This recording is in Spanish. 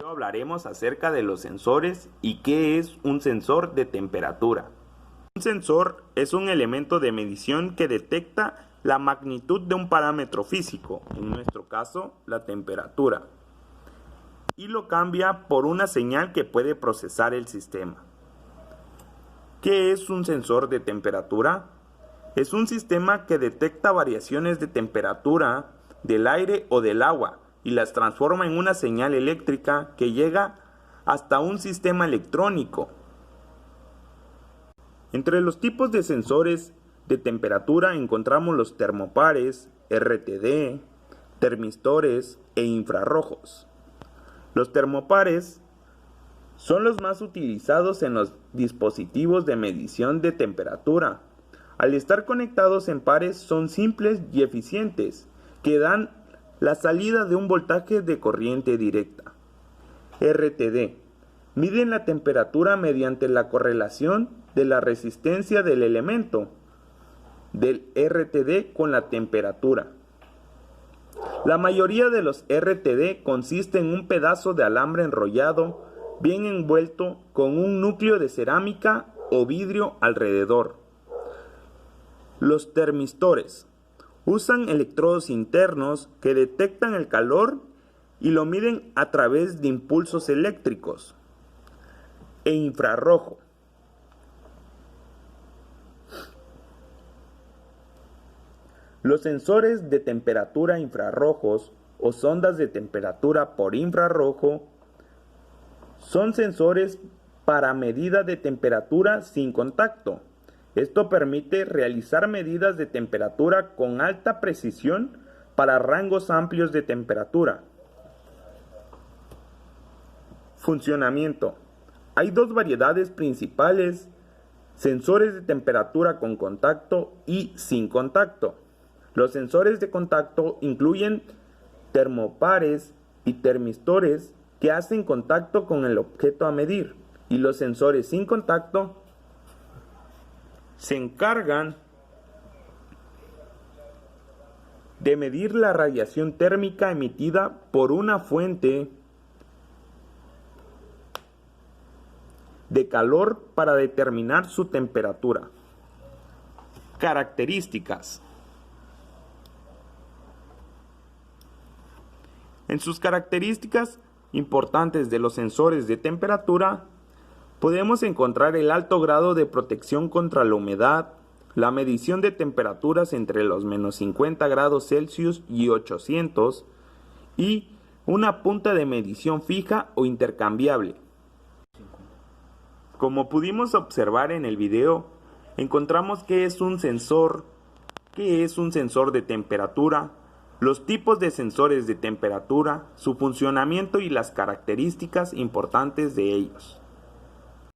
video hablaremos acerca de los sensores y qué es un sensor de temperatura. Un sensor es un elemento de medición que detecta la magnitud de un parámetro físico, en nuestro caso la temperatura, y lo cambia por una señal que puede procesar el sistema. ¿Qué es un sensor de temperatura? Es un sistema que detecta variaciones de temperatura del aire o del agua y las transforma en una señal eléctrica que llega hasta un sistema electrónico. Entre los tipos de sensores de temperatura encontramos los termopares, RTD, termistores e infrarrojos. Los termopares son los más utilizados en los dispositivos de medición de temperatura. Al estar conectados en pares son simples y eficientes, que dan la salida de un voltaje de corriente directa. RTD. Miden la temperatura mediante la correlación de la resistencia del elemento del RTD con la temperatura. La mayoría de los RTD consiste en un pedazo de alambre enrollado, bien envuelto, con un núcleo de cerámica o vidrio alrededor. Los termistores usan electrodos internos que detectan el calor y lo miden a través de impulsos eléctricos. E infrarrojo. Los sensores de temperatura infrarrojos o sondas de temperatura por infrarrojo son sensores para medida de temperatura sin contacto. Esto permite realizar medidas de temperatura con alta precisión para rangos amplios de temperatura. Funcionamiento. Hay dos variedades principales: sensores de temperatura con contacto y sin contacto. Los sensores de contacto incluyen termopares y termistores que hacen contacto con el objeto a medir, y los sensores sin contacto se encargan de medir la radiación térmica emitida por una fuente de calor para determinar su temperatura. Características. En sus características importantes de los sensores de temperatura, podemos encontrar el alto grado de protección contra la humedad, la medición de temperaturas entre los -50 grados Celsius y 800, y una punta de medición fija o intercambiable. Como pudimos observar en el video, encontramos qué es un sensor de temperatura, los tipos de sensores de temperatura, su funcionamiento y las características importantes de ellos.